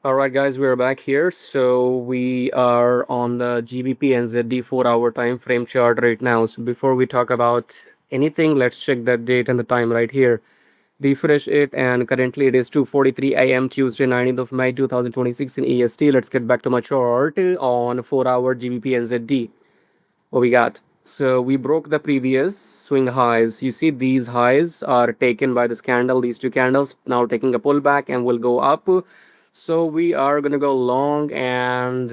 All right, guys, we're back here. So we are on the GBPNZD 4-hour time frame chart right now. So before we talk about anything, let's check the date and the time right here. Refresh it, and currently it is 2:43 a.m. Tuesday, 19th of May 2026 in EST. Let's get back to my chart on 4-hour GBPNZD. What we got? So we broke the previous swing highs. You see these highs are taken by this candle, these two candles now taking a pullback and will go up. So we are gonna go long, and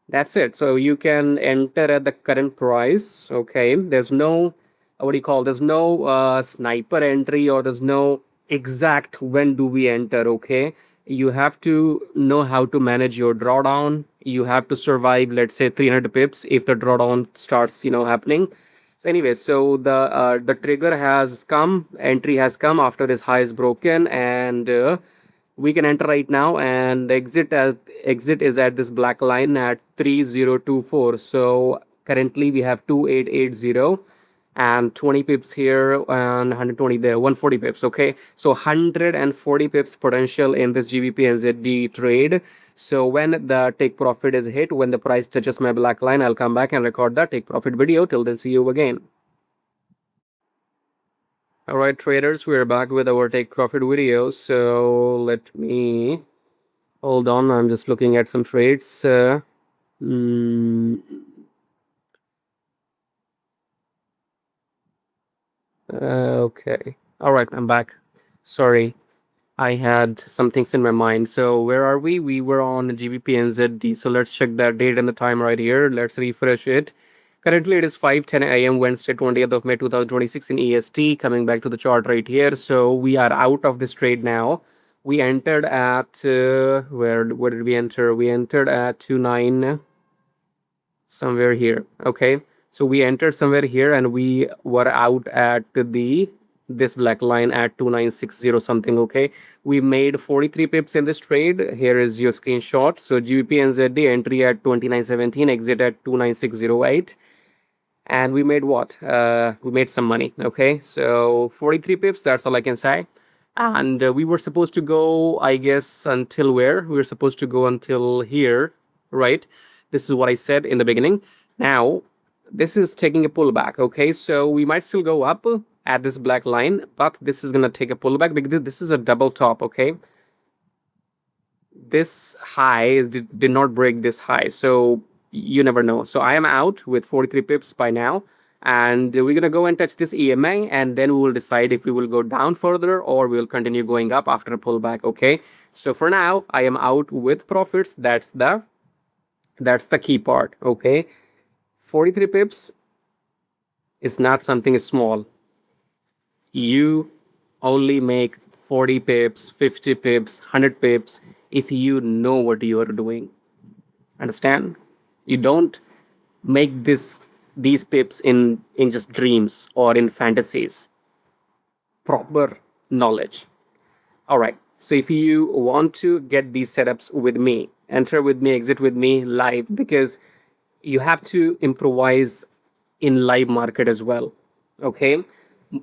that's it. So you can enter at the current price. Okay, there's no what do you call? There's no sniper entry, or there's no exact when do we enter. Okay, you have to know how to manage your drawdown. You have to survive, let's say 300 pips if the drawdown starts, happening. So anyway, so the trigger has come, entry has come after this high is broken, and we can enter right now, and exit is at this black line at 3024. So currently we have 2880 and 20 pips here and 120 there, 140 pips. Okay, so 140 pips potential in this GBP NZD trade. So when the take profit is hit, when the price touches my black line, I'll come back and record the take profit video. Till then, see you again. All right, traders, we're back with our take profit video. So let me hold on. I'm just looking at some trades. Mm, okay. All right, I'm back. Sorry, I had some things in my mind. So where are we? We were on GBPNZD. So let's check that date and the time right here. Let's refresh it. Currently, it is 5:10 a.m. Wednesday, 20th of May 2026 in EST. Coming back to the chart right here. So we are out of this trade now. We entered at where did we enter? We entered at 29 somewhere here. Okay, so we entered somewhere here, and we were out at this black line at 2960 something. Okay, we made 43 pips in this trade. Here is your screenshot. So GBPNZD entry at 2917, exit at 29608, and we made what? We made some money. Okay, so 43 pips, that's all I can say. And we were supposed to go, I guess, until where? We were supposed to go until here, right? This is what I said in the beginning. Now, this is taking a pullback. Okay, so we might still go up at this black line, but this is going to take a pullback because this is a double top. Okay, this high did not break this high, so you never know. So I am out with 43 pips by now, and we're gonna go and touch this EMA, and then we will decide if we will go down further or we will continue going up after a pullback. Okay, so for now I am out with profits. That's the key part. Okay, 43 pips is not something small. You only make 40 pips, 50 pips, 100 pips if you know what you are doing. Understand? You don't make these pips in just dreams or in fantasies. Proper knowledge. All right. So if you want to get these setups with me, enter with me, exit with me live, because you have to improvise in live market as well. Okay,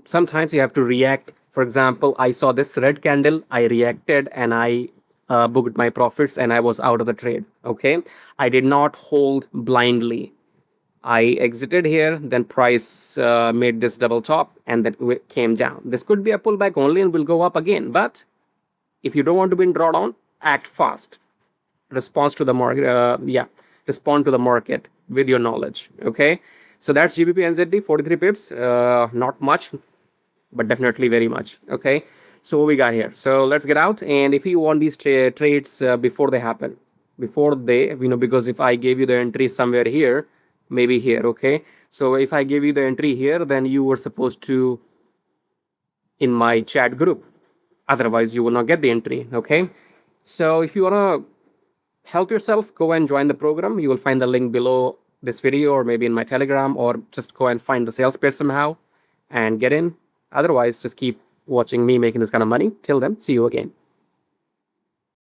sometimes you have to react. For example, I saw this red candle, I reacted, and I booked my profits, and I was out of the trade. Okay, I did not hold blindly. I exited here, then price made this double top, and then came down. This could be a pullback only and will go up again. But if you don't want to be in drawdown, act fast. Response to the market. Respond to the market with your knowledge. Okay, so that's GBP NZD 43 pips. Not much, but definitely very much. Okay, so what we got here. So let's get out. And if you want these trades before they happen, before they, because if I gave you the entry somewhere here, maybe here. Okay, so if I gave you the entry here, then you were supposed to in my chat group. Otherwise, you will not get the entry. Okay, so if you want to help yourself, go and join the program. You will find the link below this video, or maybe in my Telegram, or just go and find the sales page somehow and get in. Otherwise, just keep watching me making this kind of money. Till then, see you again.